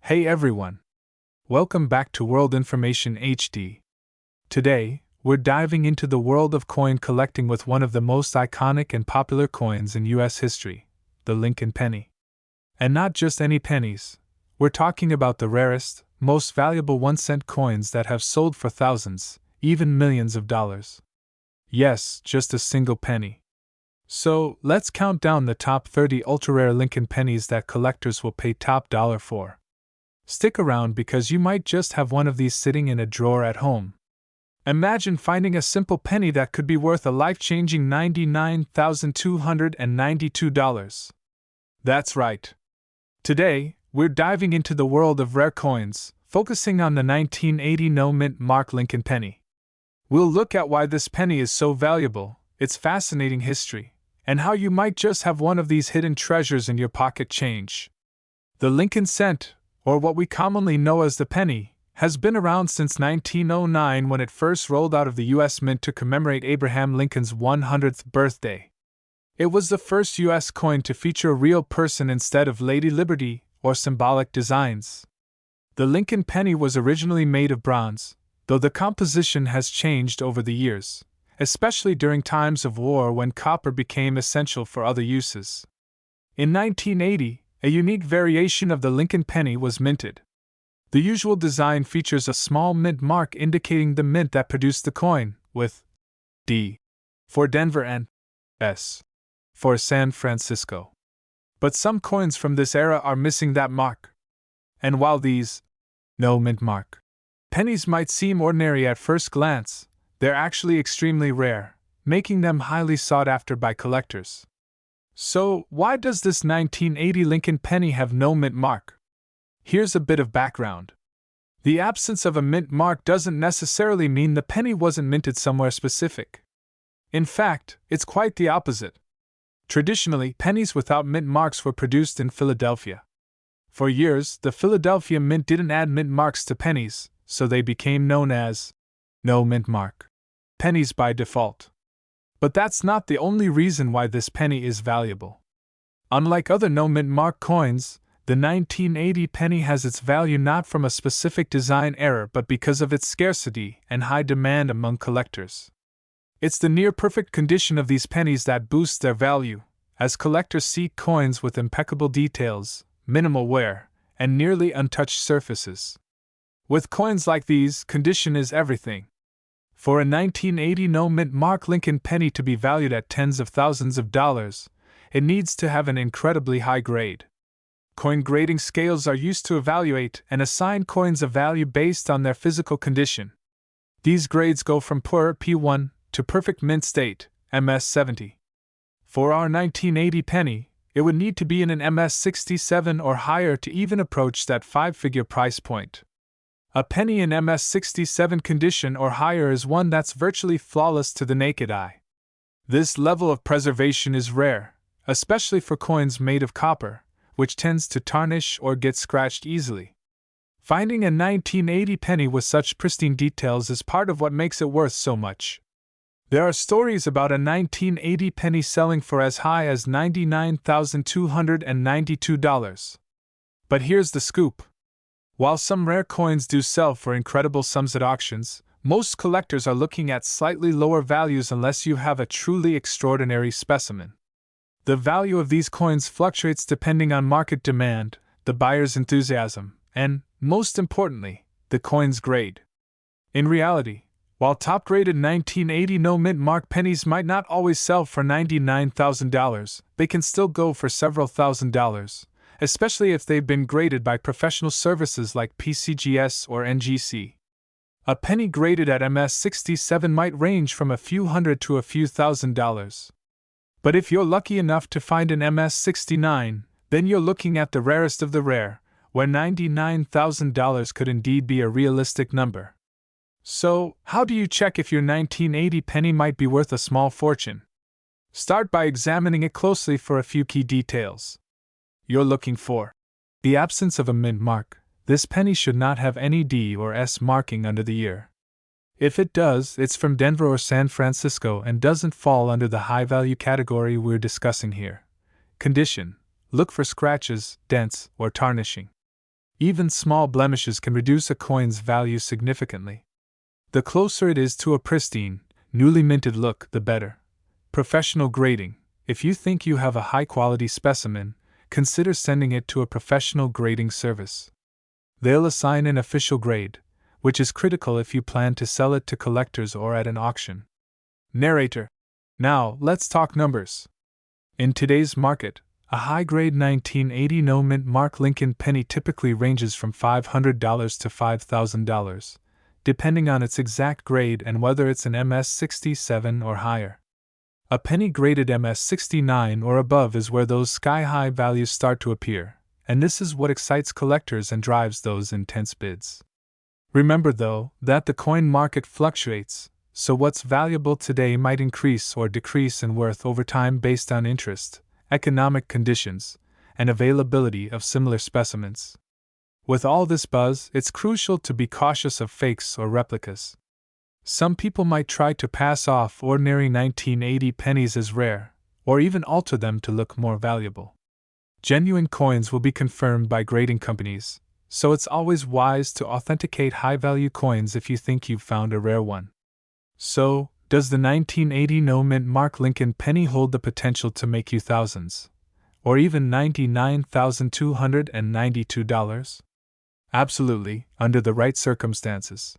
Hey everyone! Welcome back to World Information HD. Today, we're diving into the world of coin collecting with one of the most iconic and popular coins in US history, the Lincoln penny. And not just any pennies, we're talking about the rarest, most valuable 1-cent coins that have sold for thousands, even millions of dollars. Yes, just a single penny. So, let's count down the top 30 ultra-rare Lincoln pennies that collectors will pay top dollar for. Stick around because you might just have one of these sitting in a drawer at home. Imagine finding a simple penny that could be worth a life-changing $99,292. That's right. Today, we're diving into the world of rare coins, focusing on the 1980 no-mint mark Lincoln penny. We'll look at why this penny is so valuable, its fascinating history, and how you might just have one of these hidden treasures in your pocket change. The Lincoln cent, or what we commonly know as the penny, has been around since 1909 when it first rolled out of the U.S. Mint to commemorate Abraham Lincoln's 100th birthday. It was the first U.S. coin to feature a real person instead of Lady Liberty or symbolic designs. The Lincoln penny was originally made of bronze, though the composition has changed over the years, especially during times of war when copper became essential for other uses. In 1980, a unique variation of the Lincoln penny was minted. The usual design features a small mint mark indicating the mint that produced the coin, with D for Denver and S for San Francisco. But some coins from this era are missing that mark. And while these no mint mark pennies might seem ordinary at first glance, they're actually extremely rare, making them highly sought after by collectors. So, why does this 1980 Lincoln penny have no mint mark? Here's a bit of background. The absence of a mint mark doesn't necessarily mean the penny wasn't minted somewhere specific. In fact, it's quite the opposite. Traditionally, pennies without mint marks were produced in Philadelphia. For years, the Philadelphia Mint didn't add mint marks to pennies, so they became known as no mint mark pennies by default. But that's not the only reason why this penny is valuable. Unlike other no mint mark coins, the 1980 penny has its value not from a specific design error but because of its scarcity and high demand among collectors. It's the near-perfect condition of these pennies that boosts their value, as collectors seek coins with impeccable details, minimal wear, and nearly untouched surfaces. With coins like these, condition is everything. For a 1980 no-mint mark Lincoln penny to be valued at tens of thousands of dollars, it needs to have an incredibly high grade. Coin grading scales are used to evaluate and assign coins a value based on their physical condition. These grades go from poor P1 to perfect mint state, MS70. For our 1980 penny, it would need to be in an MS67 or higher to even approach that 5-figure price point. A penny in MS67 condition or higher is one that's virtually flawless to the naked eye. This level of preservation is rare, especially for coins made of copper, which tends to tarnish or get scratched easily. Finding a 1980 penny with such pristine details is part of what makes it worth so much. There are stories about a 1980 penny selling for as high as $99,292. But here's the scoop. While some rare coins do sell for incredible sums at auctions, most collectors are looking at slightly lower values unless you have a truly extraordinary specimen. The value of these coins fluctuates depending on market demand, the buyer's enthusiasm, and, most importantly, the coin's grade. In reality, while top-graded 1980 no-mint mark pennies might not always sell for $99,000, they can still go for several $1,000s. Especially if they've been graded by professional services like PCGS or NGC. A penny graded at MS67 might range from a few hundred to a few $1,000s. But if you're lucky enough to find an MS69, then you're looking at the rarest of the rare, where $99,000 could indeed be a realistic number. So, how do you check if your 1980 penny might be worth a small fortune? Start by examining it closely for a few key details. You're looking for the absence of a mint mark. This penny should not have any D or S marking under the year. If it does, it's from Denver or San Francisco and doesn't fall under the high-value category we're discussing here. Condition: look for scratches, dents, or tarnishing. Even small blemishes can reduce a coin's value significantly. The closer it is to a pristine, newly minted look, the better. Professional grading. If you think you have a high-quality specimen, consider sending it to a professional grading service. They'll assign an official grade, which is critical if you plan to sell it to collectors or at an auction. Narrator. Now, let's talk numbers. In today's market, a high-grade 1980 no-mint Mark Lincoln penny typically ranges from $500 to $5,000, depending on its exact grade and whether it's an MS-67 or higher. A penny graded MS-69 or above is where those sky-high values start to appear, and this is what excites collectors and drives those intense bids. Remember, though, that the coin market fluctuates, so what's valuable today might increase or decrease in worth over time based on interest, economic conditions, and availability of similar specimens. With all this buzz, it's crucial to be cautious of fakes or replicas. Some people might try to pass off ordinary 1980 pennies as rare, or even alter them to look more valuable. Genuine coins will be confirmed by grading companies, so it's always wise to authenticate high-value coins if you think you've found a rare one. So, does the 1980 no-mint Mark Lincoln penny hold the potential to make you thousands? Or even $99,292? Absolutely, under the right circumstances.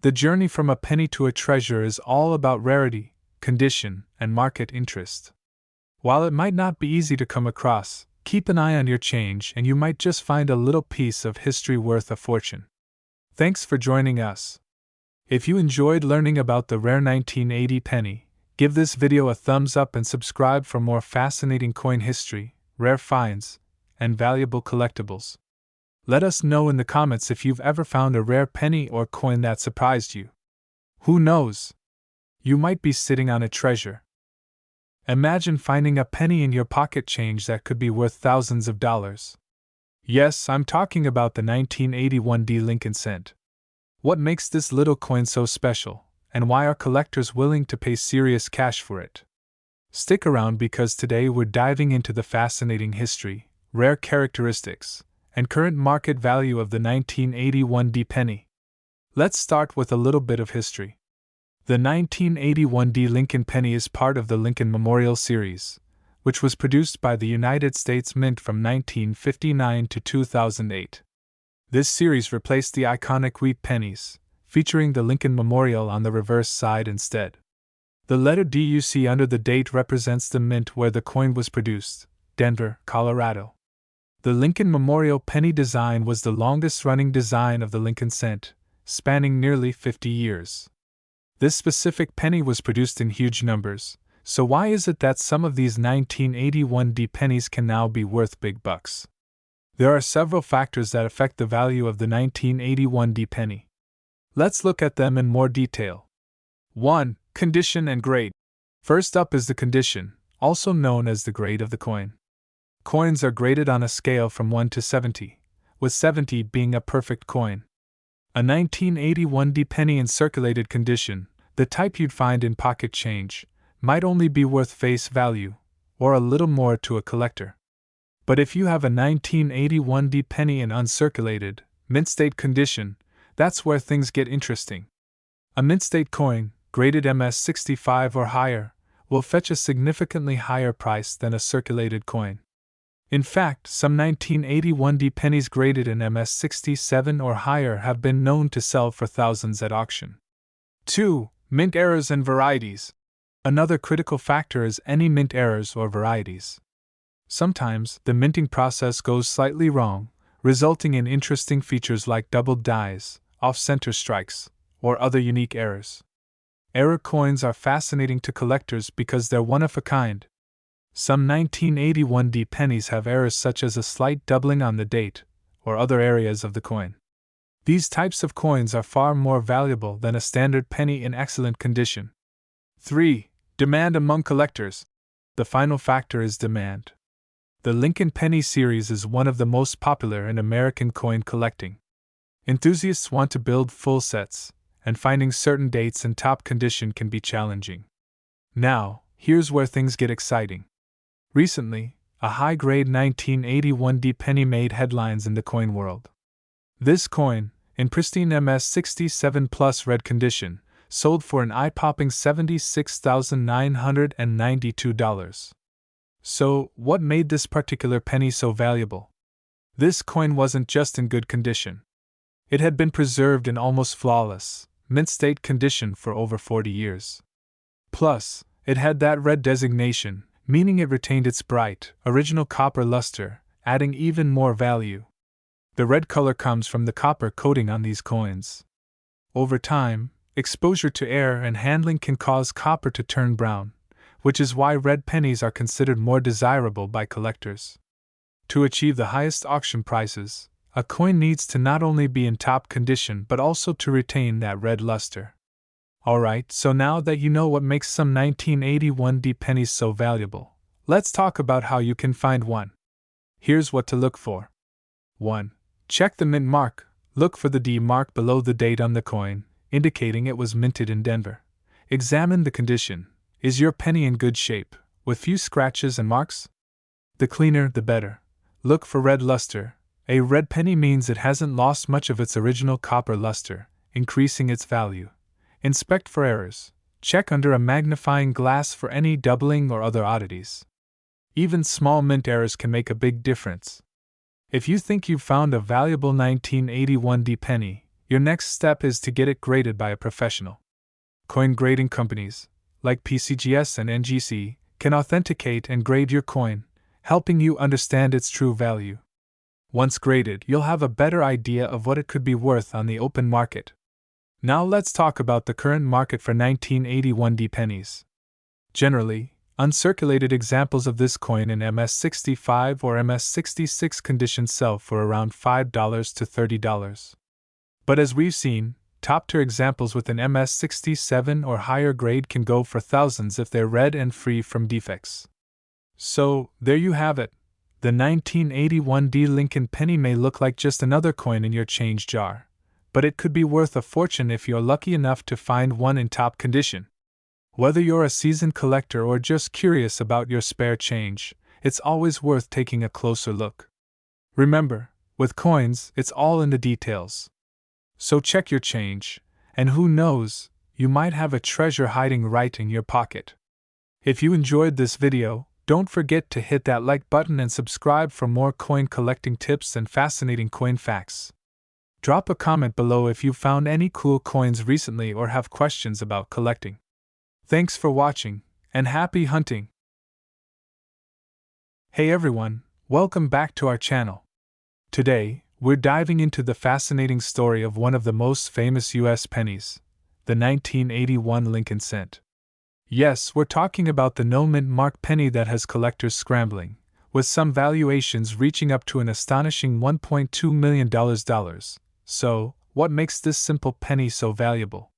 The journey from a penny to a treasure is all about rarity, condition, and market interest. While it might not be easy to come across, keep an eye on your change and you might just find a little piece of history worth a fortune. Thanks for joining us. If you enjoyed learning about the rare 1980 penny, give this video a thumbs up and subscribe for more fascinating coin history, rare finds, and valuable collectibles. Let us know in the comments if you've ever found a rare penny or coin that surprised you. Who knows? You might be sitting on a treasure. Imagine finding a penny in your pocket change that could be worth thousands of dollars. Yes, I'm talking about the 1981 D Lincoln cent. What makes this little coin so special, and why are collectors willing to pay serious cash for it? Stick around because today we're diving into the fascinating history, rare characteristics, and current market value of the 1981 D penny. Let's start with a little bit of history. The 1981 D Lincoln penny is part of the Lincoln Memorial series, which was produced by the United States Mint from 1959 to 2008. This series replaced the iconic wheat pennies, featuring the Lincoln Memorial on the reverse side instead. The letter D you see under the date represents the mint where the coin was produced, Denver, Colorado. The Lincoln Memorial penny design was the longest-running design of the Lincoln cent, spanning nearly 50 years. This specific penny was produced in huge numbers, so why is it that some of these 1981 D pennies can now be worth big bucks? There are several factors that affect the value of the 1981 D penny. Let's look at them in more detail. 1. Condition and grade. First up is the condition, also known as the grade of the coin. Coins are graded on a scale from 1 to 70, with 70 being a perfect coin. A 1981 D penny in circulated condition, the type you'd find in pocket change, might only be worth face value, or a little more to a collector. But if you have a 1981 D penny in uncirculated, mint state condition, that's where things get interesting. A mint state coin, graded MS-65 or higher, will fetch a significantly higher price than a circulated coin. In fact, some 1981 D pennies graded in MS-67 or higher have been known to sell for thousands at auction. 2. Mint errors and varieties. Another critical factor is any mint errors or varieties. Sometimes, the minting process goes slightly wrong, resulting in interesting features like doubled dies, off-center strikes, or other unique errors. Error coins are fascinating to collectors because they're one of a kind. Some 1981 D pennies have errors such as a slight doubling on the date, or other areas of the coin. These types of coins are far more valuable than a standard penny in excellent condition. 3. Demand among collectors. The final factor is demand. The Lincoln Penny series is one of the most popular in American coin collecting. Enthusiasts want to build full sets, and finding certain dates in top condition can be challenging. Now, here's where things get exciting. Recently, a high-grade 1981 D penny made headlines in the coin world. This coin, in pristine MS67 Plus red condition, sold for an eye-popping $76,992. So, what made this particular penny so valuable? This coin wasn't just in good condition. It had been preserved in almost flawless, mint-state condition for over 40 years. Plus, it had that red designation, meaning it retained its bright, original copper luster, adding even more value. The red color comes from the copper coating on these coins. Over time, exposure to air and handling can cause copper to turn brown, which is why red pennies are considered more desirable by collectors. To achieve the highest auction prices, a coin needs to not only be in top condition but also to retain that red luster. Alright, so now that you know what makes some 1981 D pennies so valuable, let's talk about how you can find one. Here's what to look for. 1. Check the mint mark. Look for the D mark below the date on the coin, indicating it was minted in Denver. Examine the condition. Is your penny in good shape, with few scratches and marks? The cleaner, the better. Look for red luster. A red penny means it hasn't lost much of its original copper luster, increasing its value. Inspect for errors. Check under a magnifying glass for any doubling or other oddities. Even small mint errors can make a big difference. If you think you've found a valuable 1981 D penny, your next step is to get it graded by a professional. Coin grading companies, like PCGS and NGC, can authenticate and grade your coin, helping you understand its true value. Once graded, you'll have a better idea of what it could be worth on the open market. Now let's talk about the current market for 1981 D pennies. Generally, uncirculated examples of this coin in MS65 or MS66 condition sell for around $5 to $30. But as we've seen, top-tier examples with an MS67 or higher grade can go for thousands if they're red and free from defects. So, there you have it. The 1981 D Lincoln penny may look like just another coin in your change jar, but it could be worth a fortune if you're lucky enough to find one in top condition. Whether you're a seasoned collector or just curious about your spare change, it's always worth taking a closer look. Remember, with coins, it's all in the details. So check your change, and who knows, you might have a treasure hiding right in your pocket. If you enjoyed this video, don't forget to hit that like button and subscribe for more coin collecting tips and fascinating coin facts. Drop a comment below if you found any cool coins recently or have questions about collecting. Thanks for watching, and happy hunting! Hey everyone, welcome back to our channel. Today, we're diving into the fascinating story of one of the most famous US pennies, the 1981 Lincoln cent. Yes, we're talking about the no-mint mark penny that has collectors scrambling, with some valuations reaching up to an astonishing $1.2 million. So, what makes this simple penny so valuable?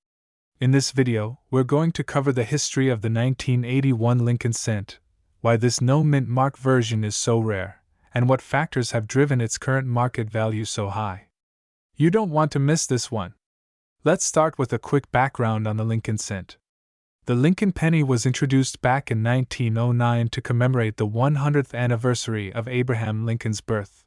In this video, we're going to cover the history of the 1981 Lincoln cent, why this no-mint mark version is so rare, and what factors have driven its current market value so high. You don't want to miss this one. Let's start with a quick background on the Lincoln cent. The Lincoln penny was introduced back in 1909 to commemorate the 100th anniversary of Abraham Lincoln's birth.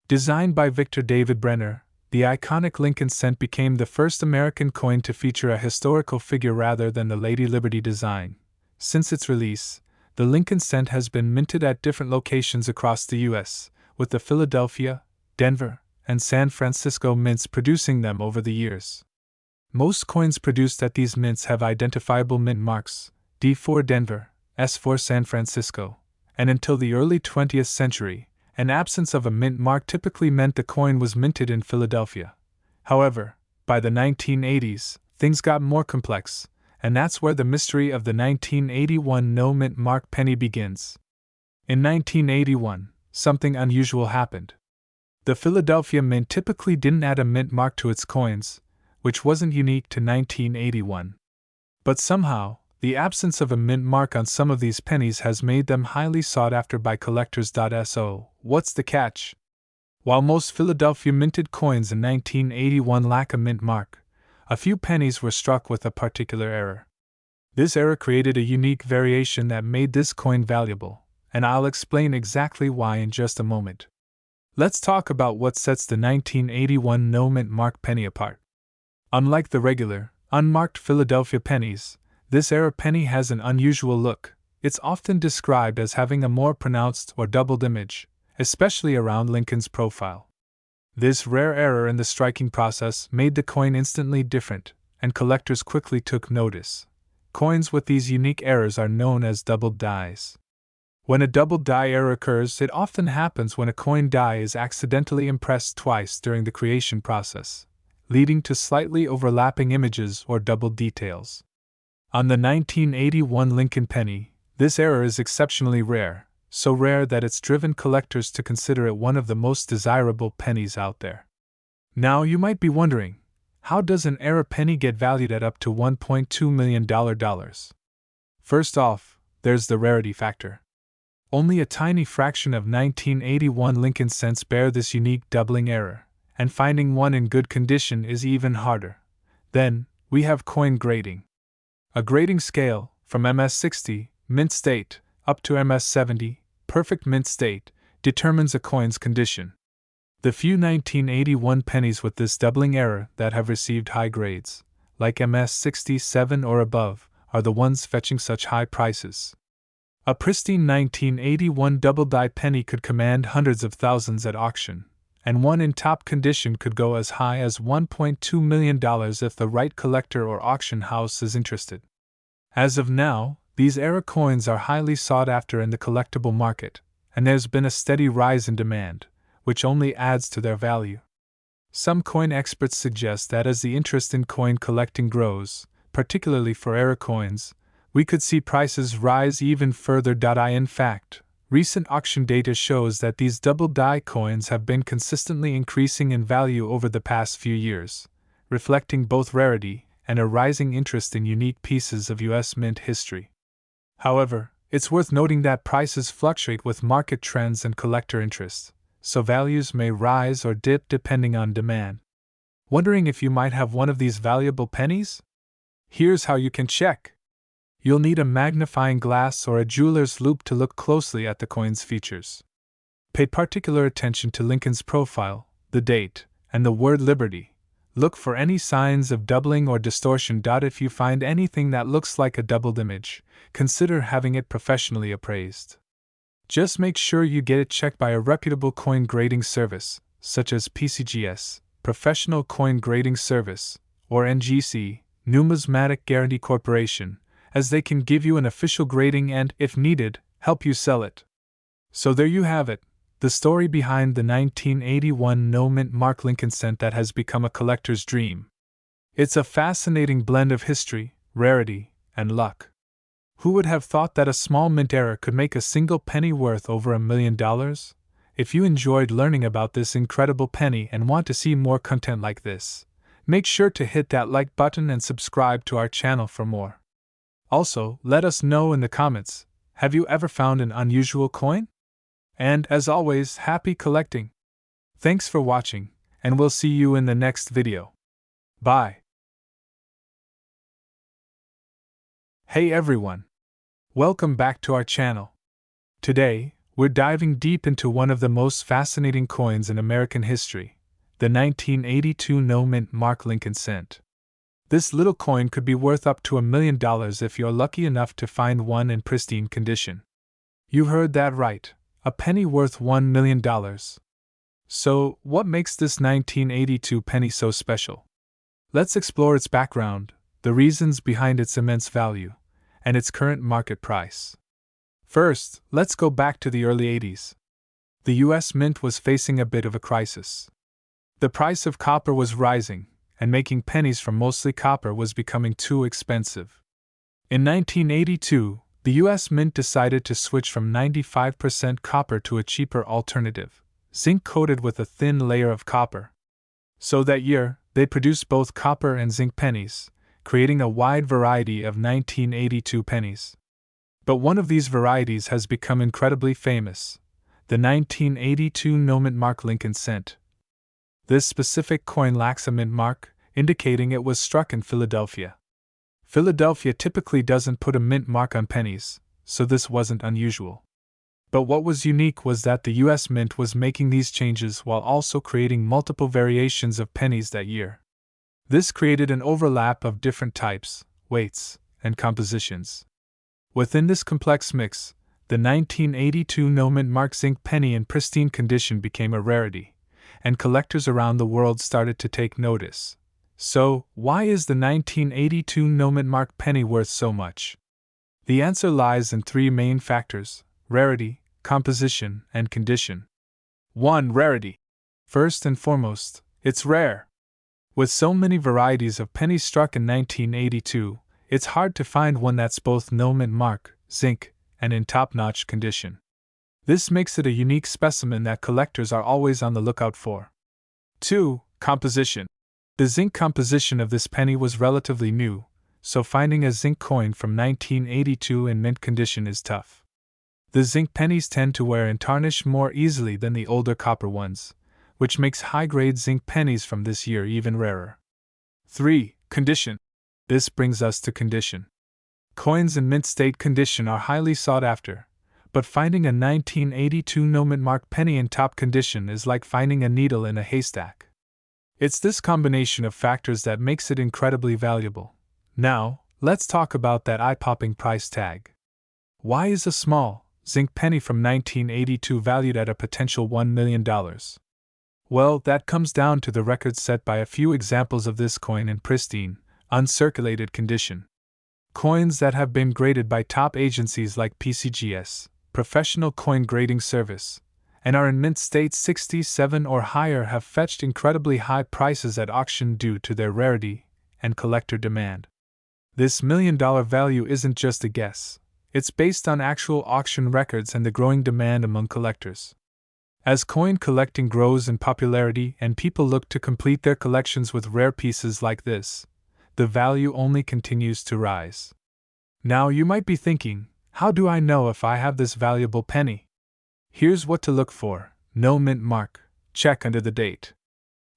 Designed by Victor David Brenner, the iconic Lincoln cent became the first American coin to feature a historical figure rather than the Lady Liberty design. Since its release, the Lincoln cent has been minted at different locations across the U.S., with the Philadelphia, Denver, and San Francisco mints producing them over the years. Most coins produced at these mints have identifiable mint marks, D4 Denver, S4 San Francisco, and until the early 20th century, an absence of a mint mark typically meant the coin was minted in Philadelphia. However, by the 1980s, things got more complex, and that's where the mystery of the 1981 no-mint mark penny begins. In 1981, something unusual happened. The Philadelphia Mint typically didn't add a mint mark to its coins, which wasn't unique to 1981. But somehow, the absence of a mint mark on some of these pennies has made them highly sought after by collectors. So, what's the catch? While most Philadelphia minted coins in 1981 lack a mint mark, a few pennies were struck with a particular error. This error created a unique variation that made this coin valuable, and I'll explain exactly why in just a moment. Let's talk about what sets the 1981 no-mint mark penny apart. Unlike the regular, unmarked Philadelphia pennies, this era penny has an unusual look. It's often described as having a more pronounced or doubled image, especially around Lincoln's profile. This rare error in the striking process made the coin instantly different, and collectors quickly took notice. Coins with these unique errors are known as doubled dies. When a double die error occurs, it often happens when a coin die is accidentally impressed twice during the creation process, leading to slightly overlapping images or doubled details. On the 1981 Lincoln penny, this error is exceptionally rare, so rare that it's driven collectors to consider it one of the most desirable pennies out there. Now you might be wondering, how does an error penny get valued at up to $1.2 million? First off, there's the rarity factor. Only a tiny fraction of 1981 Lincoln cents bear this unique doubling error, and finding one in good condition is even harder. Then, we have coin grading. A grading scale, from MS60, mint state, up to MS70, perfect mint state, determines a coin's condition. The few 1981 pennies with this doubling error that have received high grades, like MS67 or above, are the ones fetching such high prices. A pristine 1981 double-die penny could command hundreds of thousands at auction, and one in top condition could go as high as $1.2 million if the right collector or auction house is interested. As of now, these era coins are highly sought after in the collectible market, and there's been a steady rise in demand, which only adds to their value. Some coin experts suggest that as the interest in coin collecting grows, particularly for era coins, we could see prices rise even further. In fact, recent auction data shows that these double die coins have been consistently increasing in value over the past few years, reflecting both rarity and a rising interest in unique pieces of U.S. mint history. However, it's worth noting that prices fluctuate with market trends and collector interest, so values may rise or dip depending on demand. Wondering if you might have one of these valuable pennies? Here's how you can check. You'll need a magnifying glass or a jeweler's loupe to look closely at the coin's features. Pay particular attention to Lincoln's profile, the date, and the word Liberty. Look for any signs of doubling or distortion. If you find anything that looks like a doubled image, consider having it professionally appraised. Just make sure you get it checked by a reputable coin grading service, such as PCGS, Professional Coin Grading Service, or NGC, Numismatic Guarantee Corporation, as they can give you an official grading and, if needed, help you sell it. So there you have it, the story behind the 1981 no-mint mark Lincoln cent that has become a collector's dream. It's a fascinating blend of history, rarity, and luck. Who would have thought that a small mint error could make a single penny worth over $1 million? If you enjoyed learning about this incredible penny and want to see more content like this, make sure to hit that like button and subscribe to our channel for more. Also, let us know in the comments, have you ever found an unusual coin? And, as always, happy collecting! Thanks for watching, and we'll see you in the next video. Bye! Hey everyone! Welcome back to our channel. Today, we're diving deep into one of the most fascinating coins in American history, the 1982 no-mint mark Lincoln cent. This little coin could be worth up to $1 million if you're lucky enough to find one in pristine condition. You heard that right, a penny worth $1 million. So, what makes this 1982 penny so special? Let's explore its background, the reasons behind its immense value, and its current market price. First, let's go back to the early 80s. The U.S. Mint was facing a bit of a crisis. The price of copper was rising, and making pennies from mostly copper was becoming too expensive. In 1982, the U.S. Mint decided to switch from 95% copper to a cheaper alternative, zinc coated with a thin layer of copper. So that year, they produced both copper and zinc pennies, creating a wide variety of 1982 pennies. But one of these varieties has become incredibly famous, the 1982 no-mint mark Lincoln cent. This specific coin lacks a mint mark, indicating it was struck in Philadelphia. Philadelphia typically doesn't put a mint mark on pennies, so this wasn't unusual. But what was unique was that the US Mint was making these changes while also creating multiple variations of pennies that year. This created an overlap of different types, weights, and compositions. Within this complex mix, the 1982 no-mint mark zinc penny in pristine condition became a rarity, and collectors around the world started to take notice. So, why is the 1982 no-mint mark penny worth so much? The answer lies in three main factors: rarity, composition, and condition. 1. Rarity. First and foremost, it's rare. With so many varieties of pennies struck in 1982, it's hard to find one that's both no-mint mark, zinc, and in top-notch condition. This makes it a unique specimen that collectors are always on the lookout for. 2. Composition. The zinc composition of this penny was relatively new, so finding a zinc coin from 1982 in mint condition is tough. The zinc pennies tend to wear and tarnish more easily than the older copper ones, which makes high-grade zinc pennies from this year even rarer. 3. Condition. This brings us to condition. Coins in mint state condition are highly sought after, but finding a 1982 no-mint mark penny in top condition is like finding a needle in a haystack. It's this combination of factors that makes it incredibly valuable. Now, let's talk about that eye-popping price tag. Why is a small, zinc penny from 1982 valued at a potential $1 million? Well, that comes down to the records set by a few examples of this coin in pristine, uncirculated condition. Coins that have been graded by top agencies like PCGS, Professional Coin Grading Service, and are in mint state 67 or higher have fetched incredibly high prices at auction due to their rarity and collector demand. This $1 million value isn't just a guess, it's based on actual auction records and the growing demand among collectors. As coin collecting grows in popularity and people look to complete their collections with rare pieces like this, the value only continues to rise. Now you might be thinking, how do I know if I have this valuable penny? Here's what to look for: no mint mark, check under the date.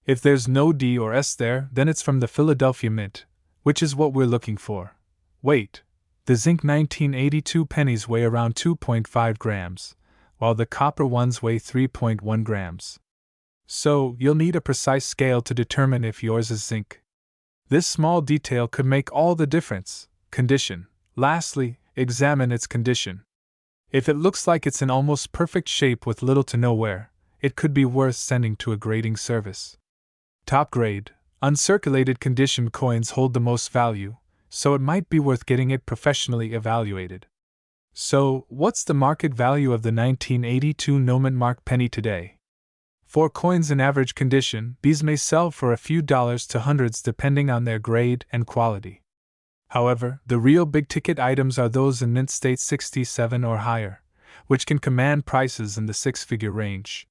If there's no D or S there, then it's from the Philadelphia Mint, which is what we're looking for. Weight. The zinc 1982 pennies weigh around 2.5 grams, while the copper ones weigh 3.1 grams. So, you'll need a precise scale to determine if yours is zinc. This small detail could make all the difference. Condition. Lastly, examine its condition. If it looks like it's in almost perfect shape with little to no wear, it could be worth sending to a grading service. Top grade, uncirculated condition coins hold the most value, so it might be worth getting it professionally evaluated. So, what's the market value of the 1982 no-mint mark penny today? For coins in average condition, these may sell for a few dollars to hundreds depending on their grade and quality. However, the real big-ticket items are those in mint state 67 or higher, which can command prices in the six-figure range.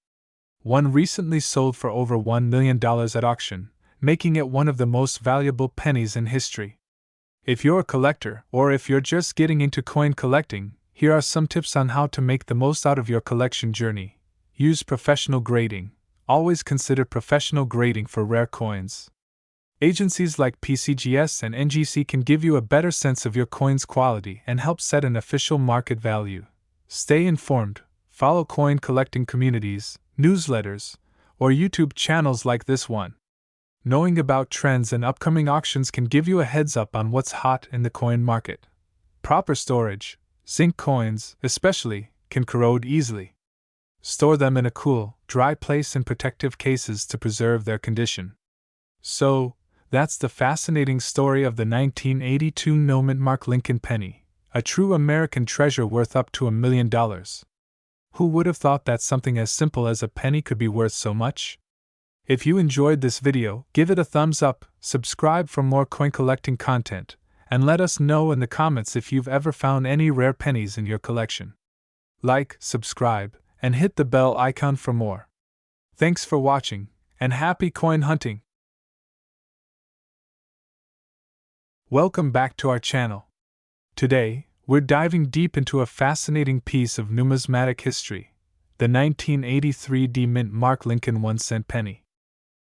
One recently sold for over $1 million at auction, making it one of the most valuable pennies in history. If you're a collector, or if you're just getting into coin collecting, here are some tips on how to make the most out of your collection journey. Use professional grading. Always consider professional grading for rare coins. Agencies like PCGS and NGC can give you a better sense of your coin's quality and help set an official market value. Stay informed. Follow coin collecting communities, newsletters, or YouTube channels like this one. Knowing about trends and upcoming auctions can give you a heads up on what's hot in the coin market. Proper storage. Zinc coins, especially, can corrode easily. Store them in a cool, dry place in protective cases to preserve their condition. So, that's the fascinating story of the 1982 no-mint mark Lincoln penny, a true American treasure worth up to $1 million. Who would have thought that something as simple as a penny could be worth so much? If you enjoyed this video, give it a thumbs up, subscribe for more coin collecting content, and let us know in the comments if you've ever found any rare pennies in your collection. Like, subscribe, and hit the bell icon for more. Thanks for watching, and happy coin hunting! Welcome back to our channel. Today, we're diving deep into a fascinating piece of numismatic history, the 1983 D-Mint mark Lincoln 1-cent penny.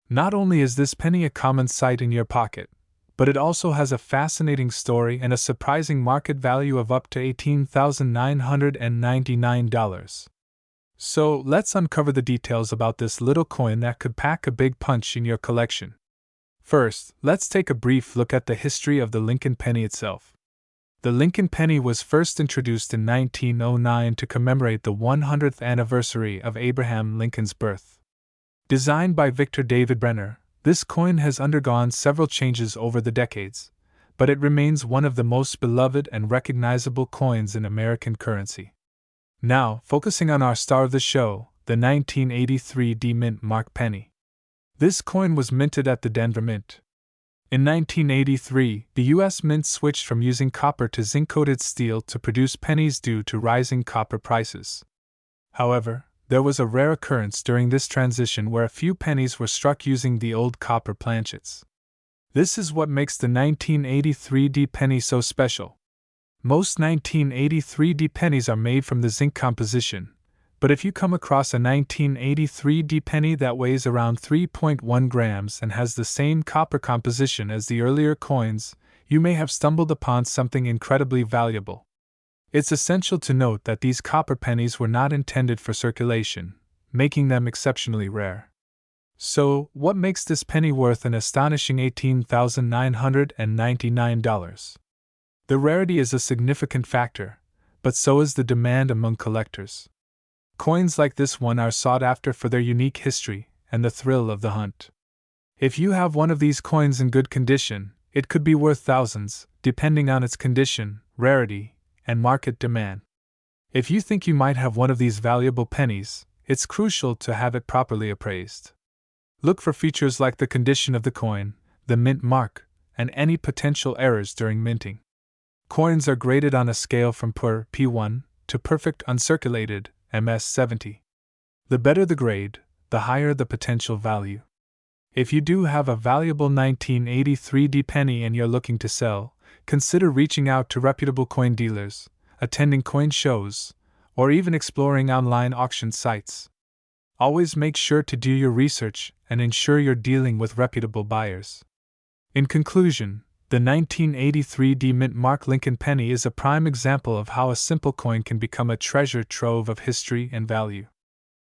Not only is this penny a common sight in your pocket, but it also has a fascinating story and a surprising market value of up to $18,999. So let's uncover the details about this little coin that could pack a big punch in your collection. First, let's take a brief look at the history of the Lincoln penny itself. The Lincoln penny was first introduced in 1909 to commemorate the 100th anniversary of Abraham Lincoln's birth. Designed by Victor David Brenner, this coin has undergone several changes over the decades, but it remains one of the most beloved and recognizable coins in American currency. Now, focusing on our star of the show, the 1983 D Mint Mark penny. This coin was minted at the Denver Mint. In 1983, the U.S. Mint switched from using copper to zinc-coated steel to produce pennies due to rising copper prices. However, there was a rare occurrence during this transition where a few pennies were struck using the old copper planchets. This is what makes the 1983 D penny so special. Most 1983 D pennies are made from the zinc composition, but if you come across a 1983 D penny that weighs around 3.1 grams and has the same copper composition as the earlier coins, you may have stumbled upon something incredibly valuable. It's essential to note that these copper pennies were not intended for circulation, making them exceptionally rare. So, what makes this penny worth an astonishing $18,999? The rarity is a significant factor, but so is the demand among collectors. Coins like this one are sought after for their unique history and the thrill of the hunt. If you have one of these coins in good condition, it could be worth thousands, depending on its condition, rarity, and market demand. If you think you might have one of these valuable pennies, it's crucial to have it properly appraised. Look for features like the condition of the coin, the mint mark, and any potential errors during minting. Coins are graded on a scale from poor P1 to perfect uncirculated MS70. The better the grade, the higher the potential value. If you do have a valuable 1983 D penny and you're looking to sell, consider reaching out to reputable coin dealers, attending coin shows, or even exploring online auction sites. Always make sure to do your research and ensure you're dealing with reputable buyers. In conclusion, the 1983 D Mint Mark Lincoln penny is a prime example of how a simple coin can become a treasure trove of history and value.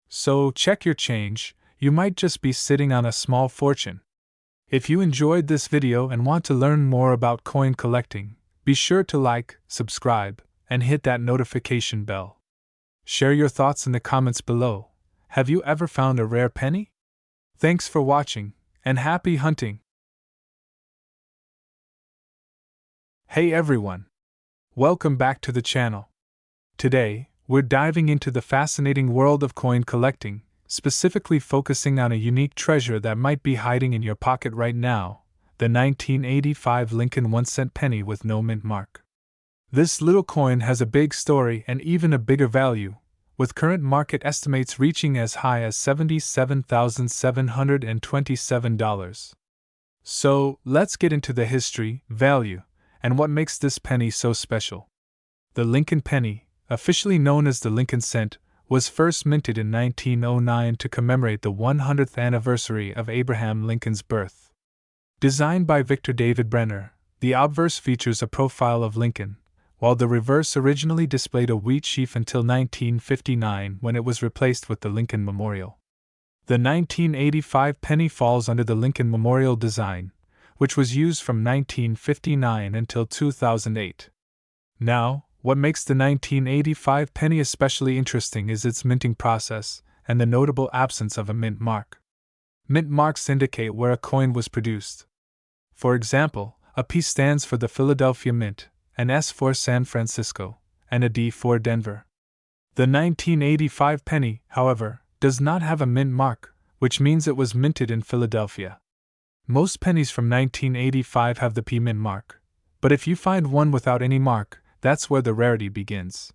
So check your change, you might just be sitting on a small fortune. If you enjoyed this video and want to learn more about coin collecting, be sure to like, subscribe, and hit that notification bell. Share your thoughts in the comments below. Have you ever found a rare penny? Thanks for watching, and happy hunting! Hey everyone! Welcome back to the channel. Today, we're diving into the fascinating world of coin collecting, specifically focusing on a unique treasure that might be hiding in your pocket right now, the 1985 Lincoln 1-cent penny with no mint mark. This little coin has a big story and even a bigger value, with current market estimates reaching as high as $77,727. So, let's get into the history, value, and what makes this penny so special. The Lincoln penny, officially known as the Lincoln cent, was first minted in 1909 to commemorate the 100th anniversary of Abraham Lincoln's birth. Designed by Victor David Brenner, the obverse features a profile of Lincoln, while the reverse originally displayed a wheat sheaf until 1959 when it was replaced with the Lincoln Memorial. The 1985 penny falls under the Lincoln Memorial design, which was used from 1959 until 2008. Now, what makes the 1985 penny especially interesting is its minting process and the notable absence of a mint mark. Mint marks indicate where a coin was produced. For example, a P stands for the Philadelphia Mint, an S for San Francisco, and a D for Denver. The 1985 penny, however, does not have a mint mark, which means it was minted in Philadelphia. Most pennies from 1985 have the P mint mark, but if you find one without any mark, that's where the rarity begins.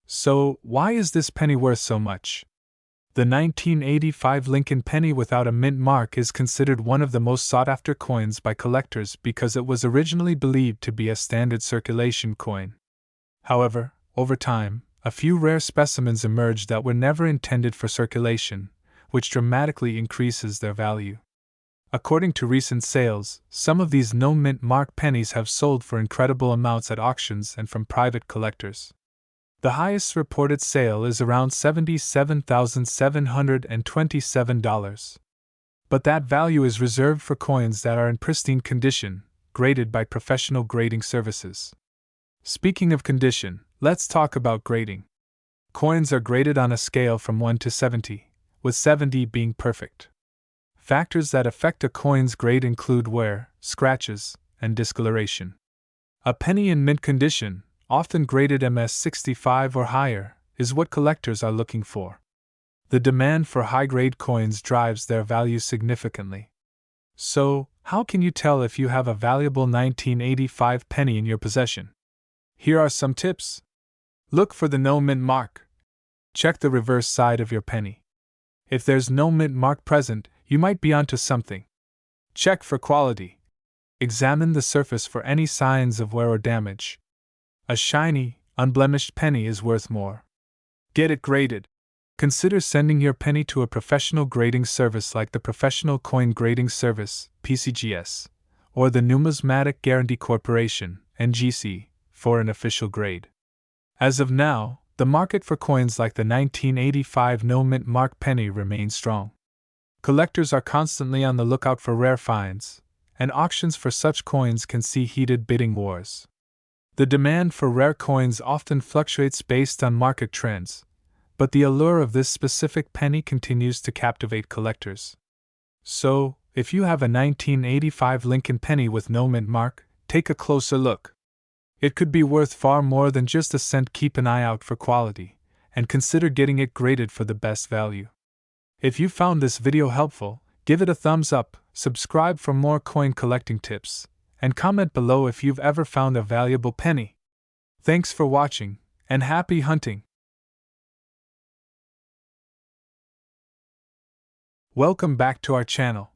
So, why is this penny worth so much? The 1985 Lincoln penny without a mint mark is considered one of the most sought-after coins by collectors because it was originally believed to be a standard circulation coin. However, over time, a few rare specimens emerged that were never intended for circulation, which dramatically increases their value. According to recent sales, some of these no-mint mark pennies have sold for incredible amounts at auctions and from private collectors. The highest reported sale is around $77,727. But that value is reserved for coins that are in pristine condition, graded by professional grading services. Speaking of condition, let's talk about grading. Coins are graded on a scale from 1 to 70, with 70 being perfect. Factors that affect a coin's grade include wear, scratches, and discoloration. A penny in mint condition, often graded MS65 or higher, is what collectors are looking for. The demand for high-grade coins drives their value significantly. So, how can you tell if you have a valuable 1985 penny in your possession? Here are some tips. Look for the no mint mark. Check the reverse side of your penny. If there's no mint mark present, you might be onto something. Check for quality. Examine the surface for any signs of wear or damage. A shiny, unblemished penny is worth more. Get it graded. Consider sending your penny to a professional grading service like the Professional Coin Grading Service, PCGS, or the Numismatic Guarantee Corporation, NGC, for an official grade. As of now, the market for coins like the 1985 no mint mark penny remains strong. Collectors are constantly on the lookout for rare finds, and auctions for such coins can see heated bidding wars. The demand for rare coins often fluctuates based on market trends, but the allure of this specific penny continues to captivate collectors. So, if you have a 1985 Lincoln penny with no mint mark, take a closer look. It could be worth far more than just a cent. Keep an eye out for quality, and consider getting it graded for the best value. If you found this video helpful, give it a thumbs up, subscribe for more coin collecting tips, and comment below if you've ever found a valuable penny. Thanks for watching, and happy hunting! Welcome back to our channel.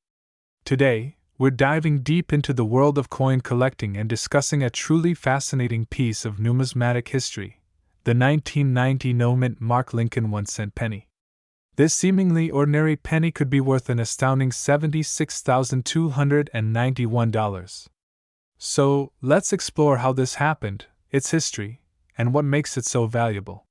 Today, we're diving deep into the world of coin collecting and discussing a truly fascinating piece of numismatic history, the 1990 no mint mark Lincoln 1-cent penny. This seemingly ordinary penny could be worth an astounding $76,291. So, let's explore how this happened, its history, and what makes it so valuable.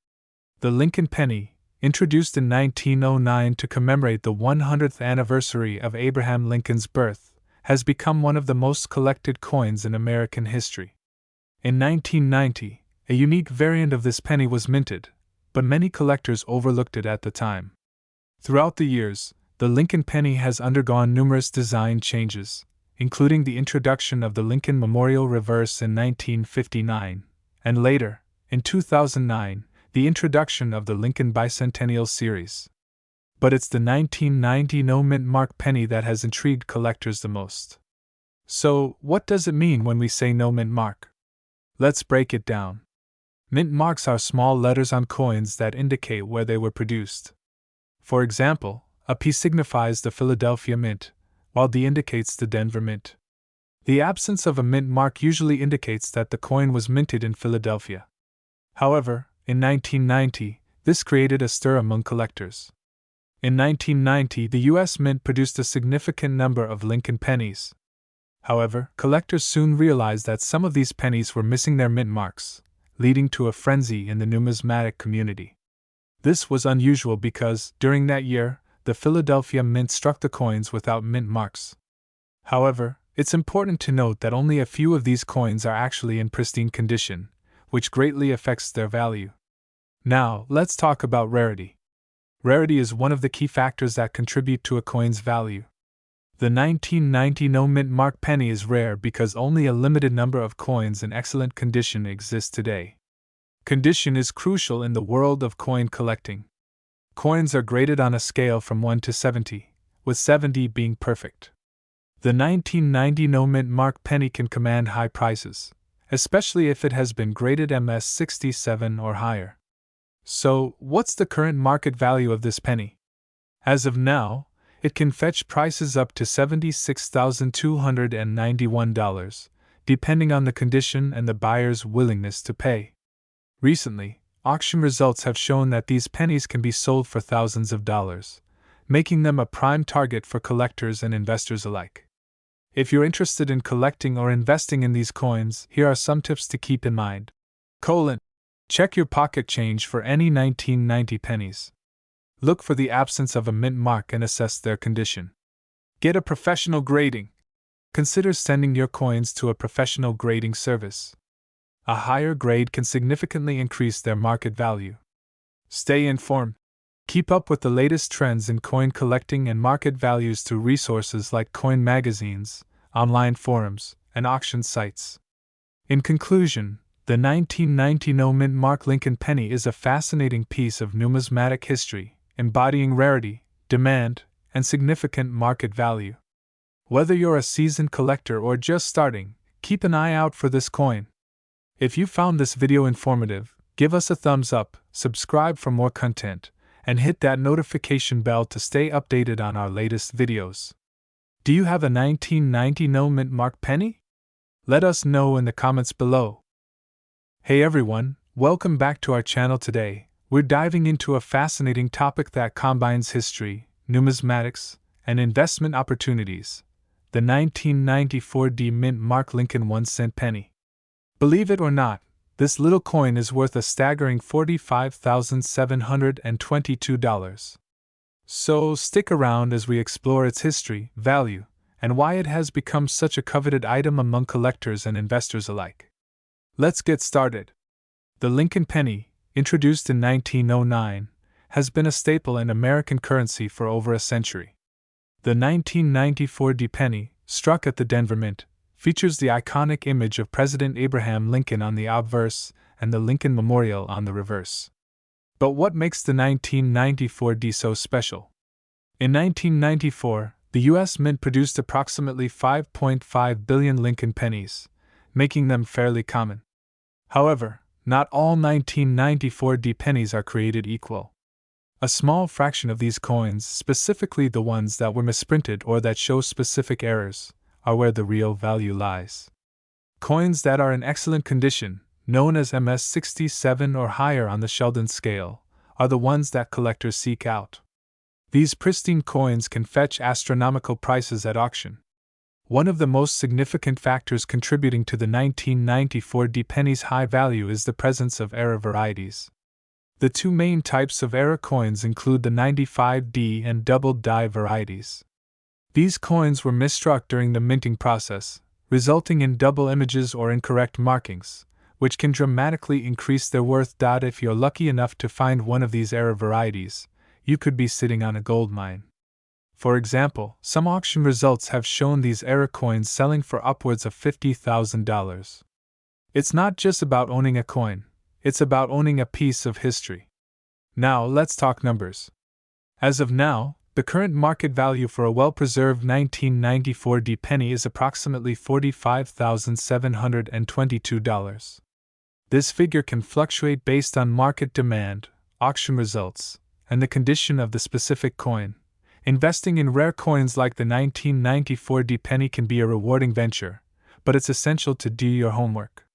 The Lincoln penny, introduced in 1909 to commemorate the 100th anniversary of Abraham Lincoln's birth, has become one of the most collected coins in American history. In 1990, a unique variant of this penny was minted, but many collectors overlooked it at the time. Throughout the years, the Lincoln penny has undergone numerous design changes, including the introduction of the Lincoln Memorial Reverse in 1959, and later, in 2009, the introduction of the Lincoln Bicentennial Series. But it's the 1990 no mint mark penny that has intrigued collectors the most. So, what does it mean when we say no mint mark? Let's break it down. Mint marks are small letters on coins that indicate where they were produced. For example, a P signifies the Philadelphia Mint, while D indicates the Denver Mint. The absence of a mint mark usually indicates that the coin was minted in Philadelphia. However, in 1990, this created a stir among collectors. In 1990, the U.S. Mint produced a significant number of Lincoln pennies. However, collectors soon realized that some of these pennies were missing their mint marks, leading to a frenzy in the numismatic community. This was unusual because, during that year, the Philadelphia Mint struck the coins without mint marks. However, it's important to note that only a few of these coins are actually in pristine condition, which greatly affects their value. Now, let's talk about rarity. Rarity is one of the key factors that contribute to a coin's value. The 1990 no mint mark penny is rare because only a limited number of coins in excellent condition exist today. Condition is crucial in the world of coin collecting. Coins are graded on a scale from 1 to 70, with 70 being perfect. The 1990 no mint mark penny can command high prices, especially if it has been graded MS67 or higher. So, what's the current market value of this penny? As of now, it can fetch prices up to $76,291, depending on the condition and the buyer's willingness to pay. Recently, auction results have shown that these pennies can be sold for thousands of dollars, making them a prime target for collectors and investors alike. If you're interested in collecting or investing in these coins, here are some tips to keep in mind. Check your pocket change for any 1990 pennies. Look for the absence of a mint mark and assess their condition. Get a professional grading. Consider sending your coins to a professional grading service. A higher grade can significantly increase their market value. Stay informed. Keep up with the latest trends in coin collecting and market values through resources like coin magazines, online forums, and auction sites. In conclusion, the 1990 no-mint mark Lincoln penny is a fascinating piece of numismatic history, embodying rarity, demand, and significant market value. Whether you're a seasoned collector or just starting, keep an eye out for this coin. If you found this video informative, give us a thumbs up, subscribe for more content, and hit that notification bell to stay updated on our latest videos. Do you have a 1990 no-mint mark penny? Let us know in the comments below. Hey everyone, welcome back to our channel today. We're diving into a fascinating topic that combines history, numismatics, and investment opportunities. The 1994 mint mark Lincoln 1-cent penny. Believe it or not, this little coin is worth a staggering $45,722. So stick around as we explore its history, value, and why it has become such a coveted item among collectors and investors alike. Let's get started. The Lincoln penny, introduced in 1909, has been a staple in American currency for over a century. The 1994 penny, struck at the Denver Mint, features the iconic image of President Abraham Lincoln on the obverse and the Lincoln Memorial on the reverse. But what makes the 1994 so special? In 1994, the U.S. Mint produced approximately 5.5 billion Lincoln pennies, making them fairly common. However, not all 1994 pennies are created equal. A small fraction of these coins, specifically the ones that were misprinted or that show specific errors, are where the real value lies. Coins that are in excellent condition, known as MS-67 or higher on the Sheldon scale, are the ones that collectors seek out. These pristine coins can fetch astronomical prices at auction. One of the most significant factors contributing to the 1994 penny's high value is the presence of error varieties. The two main types of error coins include the 95D and double die varieties. These coins were misstruck during the minting process, resulting in double images or incorrect markings, which can dramatically increase their worth. If you're lucky enough to find one of these error varieties, you could be sitting on a gold mine. For example, some auction results have shown these error coins selling for upwards of $50,000. It's not just about owning a coin, it's about owning a piece of history. Now let's talk numbers. As of now, the current market value for a well-preserved 1994 penny is approximately $45,722. This figure can fluctuate based on market demand, auction results, and the condition of the specific coin. Investing in rare coins like the 1994 penny can be a rewarding venture, but it's essential to do your homework.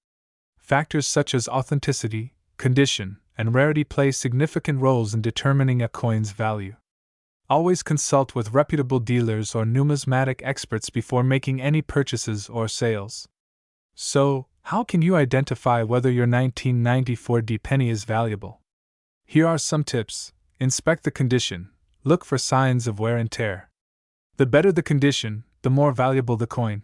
Factors such as authenticity, condition, and rarity play significant roles in determining a coin's value. Always consult with reputable dealers or numismatic experts before making any purchases or sales. So, how can you identify whether your 1994 penny is valuable? Here are some tips. Inspect the condition. Look for signs of wear and tear. The better the condition, the more valuable the coin.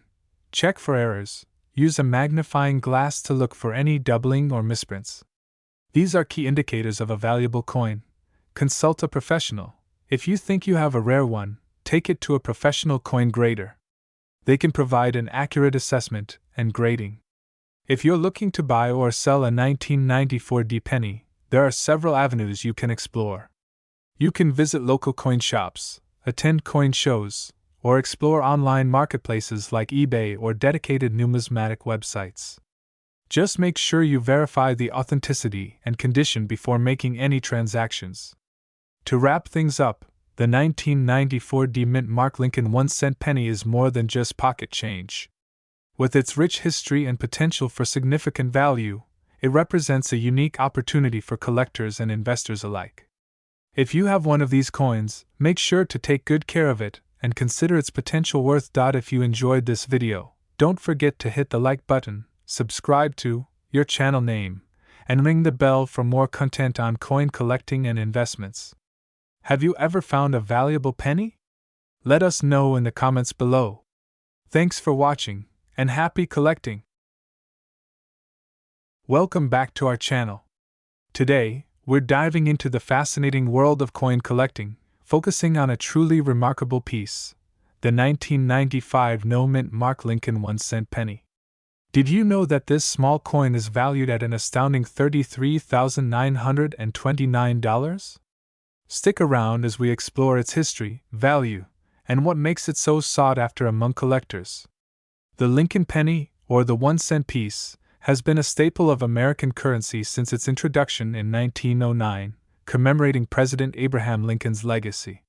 Check for errors. Use a magnifying glass to look for any doubling or misprints. These are key indicators of a valuable coin. Consult a professional. If you think you have a rare one, take it to a professional coin grader. They can provide an accurate assessment and grading. If you're looking to buy or sell a 1994 penny, there are several avenues you can explore. You can visit local coin shops, attend coin shows, or explore online marketplaces like eBay or dedicated numismatic websites. Just make sure you verify the authenticity and condition before making any transactions. To wrap things up, the 1994 mint mark Lincoln 1-cent penny is more than just pocket change. With its rich history and potential for significant value, it represents a unique opportunity for collectors and investors alike. If you have one of these coins, make sure to take good care of it and consider its potential worth. If you enjoyed this video, don't forget to hit the like button, subscribe to your channel name, and ring the bell for more content on coin collecting and investments. Have you ever found a valuable penny? Let us know in the comments below. Thanks for watching, and happy collecting! Welcome back to our channel. Today, we're diving into the fascinating world of coin collecting, focusing on a truly remarkable piece, the 1995 no-mint Mark Lincoln 1-cent penny. Did you know that this small coin is valued at an astounding $33,929? Stick around as we explore its history, value, and what makes it so sought after among collectors. The Lincoln penny, or the 1-cent piece, has been a staple of American currency since its introduction in 1909, commemorating President Abraham Lincoln's legacy.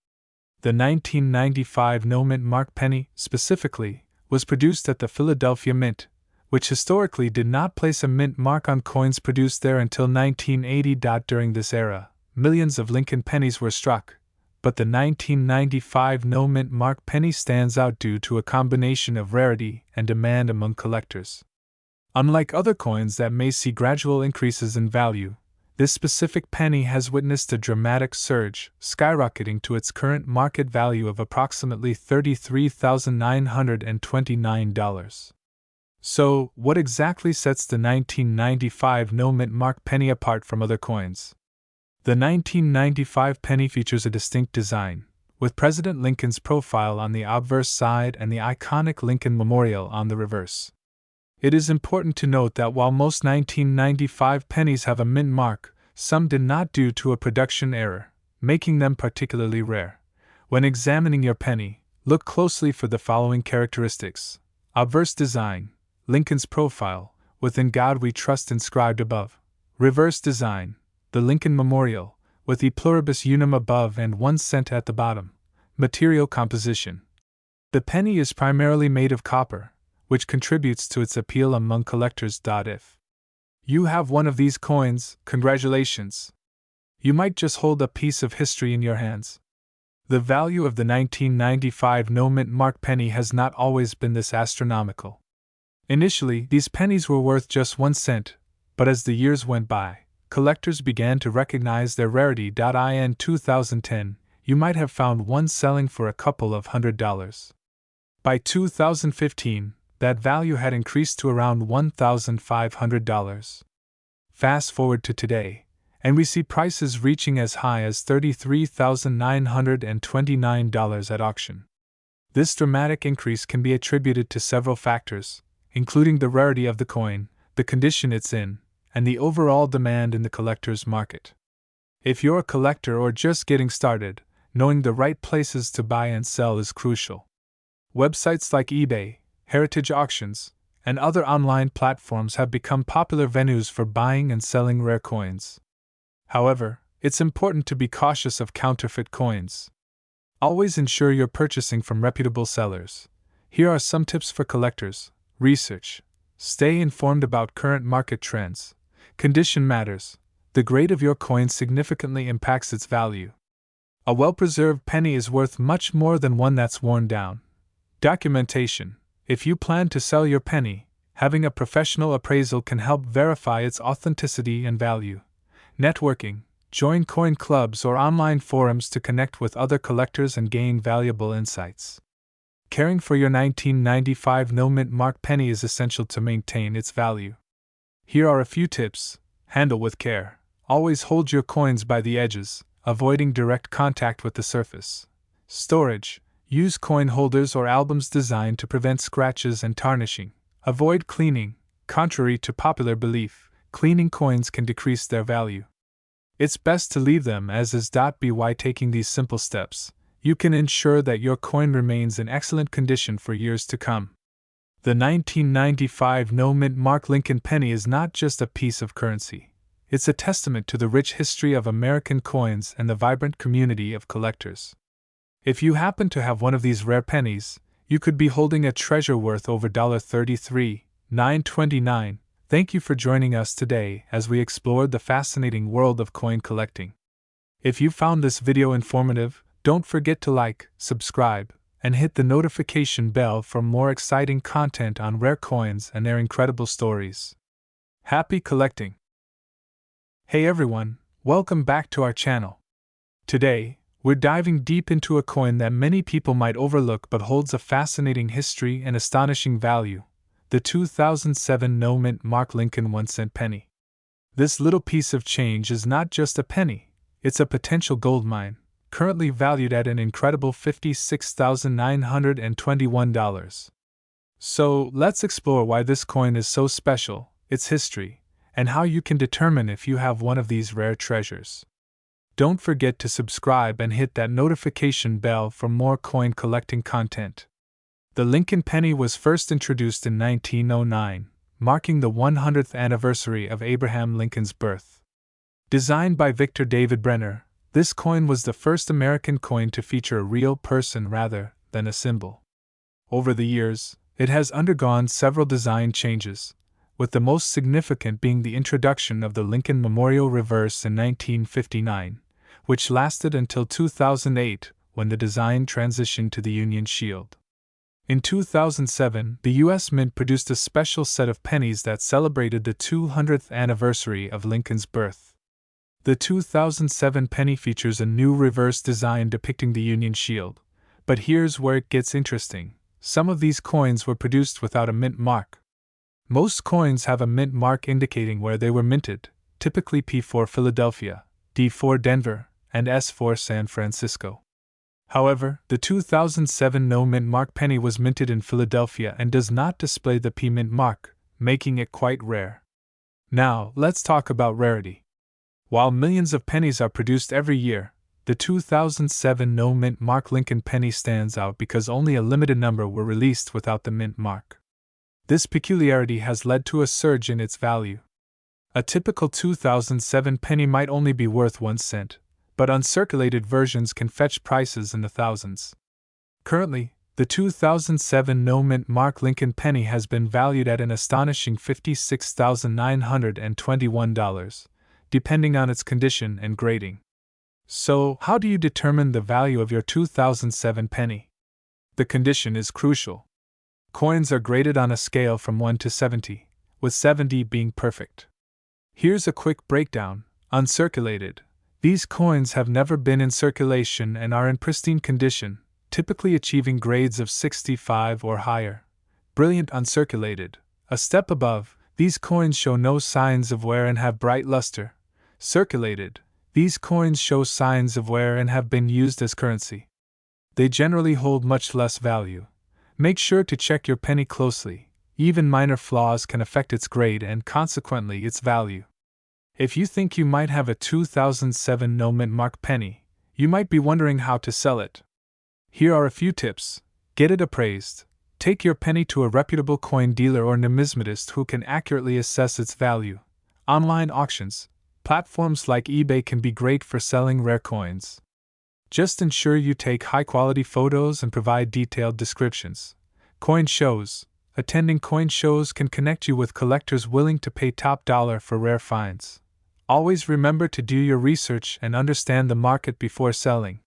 The 1995 no-mint Mark penny, specifically, was produced at the Philadelphia Mint, which historically did not place a mint mark on coins produced there until 1980. During this era, millions of Lincoln pennies were struck, but the 1995 no-mint Mark penny stands out due to a combination of rarity and demand among collectors. Unlike other coins that may see gradual increases in value, this specific penny has witnessed a dramatic surge, skyrocketing to its current market value of approximately $33,929. So, what exactly sets the 1995 no-mint Mark penny apart from other coins? The 1995 penny features a distinct design, with President Lincoln's profile on the obverse side and the iconic Lincoln Memorial on the reverse. It is important to note that while most 1995 pennies have a mint mark, some did not due to a production error, making them particularly rare. When examining your penny, look closely for the following characteristics: obverse design, Lincoln's profile, with "In God We Trust" inscribed above; reverse design, the Lincoln Memorial, with "E Pluribus Unum" above and 1 cent at the bottom. Material composition. The penny is primarily made of copper, which contributes to its appeal among collectors. If you have one of these coins, congratulations! You might just hold a piece of history in your hands. The value of the 1995 no-mint Mark penny has not always been this astronomical. Initially, these pennies were worth just 1 cent, but as the years went by, collectors began to recognize their rarity. In 2010, you might have found one selling for a couple of $100s. By 2015, that value had increased to around $1,500. Fast forward to today, and we see prices reaching as high as $33,929 at auction. This dramatic increase can be attributed to several factors, including the rarity of the coin, the condition it's in, and the overall demand in the collector's market. If you're a collector or just getting started, knowing the right places to buy and sell is crucial. Websites like eBay, Heritage Auctions, and other online platforms have become popular venues for buying and selling rare coins. However, it's important to be cautious of counterfeit coins. Always ensure you're purchasing from reputable sellers. Here are some tips for collectors. Research. Stay informed about current market trends. Condition matters. The grade of your coin significantly impacts its value. A well-preserved penny is worth much more than one that's worn down. Documentation. If you plan to sell your penny, having a professional appraisal can help verify its authenticity and value. Networking. Join coin clubs or online forums to connect with other collectors and gain valuable insights. Caring for your 1995 no-mint Mark penny is essential to maintain its value. Here are a few tips. Handle with care. Always hold your coins by the edges, avoiding direct contact with the surface. Storage. Use coin holders or albums designed to prevent scratches and tarnishing. Avoid cleaning. Contrary to popular belief, cleaning coins can decrease their value. It's best to leave them as is. By taking these simple steps, you can ensure that your coin remains in excellent condition for years to come. The 1995 no-mint Mark Lincoln penny is not just a piece of currency. It's a testament to the rich history of American coins and the vibrant community of collectors. If you happen to have one of these rare pennies, you could be holding a treasure worth over $33,929. Thank you for joining us today as we explored the fascinating world of coin collecting. If you found this video informative, don't forget to like, subscribe, and hit the notification bell for more exciting content on rare coins and their incredible stories. Happy collecting! Hey everyone, welcome back to our channel. Today, we're diving deep into a coin that many people might overlook but holds a fascinating history and astonishing value, the 2007 no-mint Mark Lincoln 1-cent penny. This little piece of change is not just a penny, it's a potential gold mine, currently valued at an incredible $56,921. So, let's explore why this coin is so special, its history, and how you can determine if you have one of these rare treasures. Don't forget to subscribe and hit that notification bell for more coin collecting content. The Lincoln penny was first introduced in 1909, marking the 100th anniversary of Abraham Lincoln's birth. Designed by Victor David Brenner, this coin was the first American coin to feature a real person rather than a symbol. Over the years, it has undergone several design changes, with the most significant being the introduction of the Lincoln Memorial Reverse in 1959, which lasted until 2008 when the design transitioned to the Union Shield. In 2007, the U.S. Mint produced a special set of pennies that celebrated the 200th anniversary of Lincoln's birth. The 2007 penny features a new reverse design depicting the Union Shield, but here's where it gets interesting. Some of these coins were produced without a mint mark. Most coins have a mint mark indicating where they were minted, typically P for Philadelphia, D for Denver, and S for San Francisco. However, the 2007 no-mint mark penny was minted in Philadelphia and does not display the P mint mark, making it quite rare. Now, let's talk about rarity. While millions of pennies are produced every year, the 2007 no-mint Mark Lincoln penny stands out because only a limited number were released without the mint mark. This peculiarity has led to a surge in its value. A typical 2007 penny might only be worth 1 cent, but uncirculated versions can fetch prices in the thousands. Currently, the 2007 no-mint Mark Lincoln penny has been valued at an astonishing $56,921, depending on its condition and grading. So, how do you determine the value of your 2007 penny? The condition is crucial. Coins are graded on a scale from 1 to 70, with 70 being perfect. Here's a quick breakdown. Uncirculated. These coins have never been in circulation and are in pristine condition, typically achieving grades of 65 or higher. Brilliant uncirculated. A step above, these coins show no signs of wear and have bright luster. Circulated. These coins show signs of wear and have been used as currency. They generally hold much less value. Make sure to check your penny closely. Even minor flaws can affect its grade and consequently its value. If you think you might have a 2007 no-mint mark penny, you might be wondering how to sell it. Here are a few tips. Get it appraised. Take your penny to a reputable coin dealer or numismatist who can accurately assess its value. Online auctions. Platforms like eBay can be great for selling rare coins. Just ensure you take high-quality photos and provide detailed descriptions. Coin shows. Attending coin shows can connect you with collectors willing to pay top dollar for rare finds. Always remember to do your research and understand the market before selling.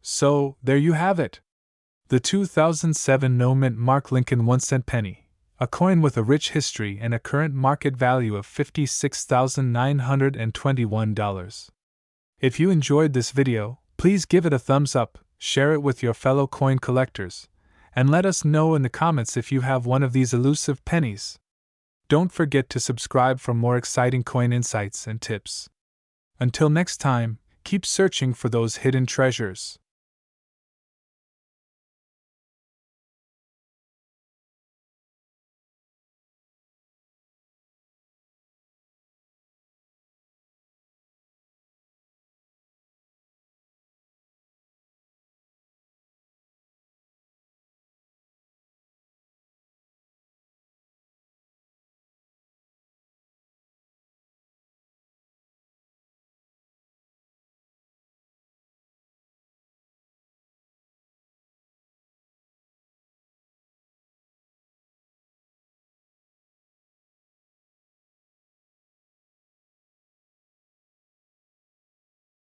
So, there you have it. The 2007 no-mint Mark Lincoln 1-cent penny. A coin with a rich history and a current market value of $56,921. If you enjoyed this video, please give it a thumbs up, share it with your fellow coin collectors, and let us know in the comments if you have one of these elusive pennies. Don't forget to subscribe for more exciting coin insights and tips. Until next time, keep searching for those hidden treasures.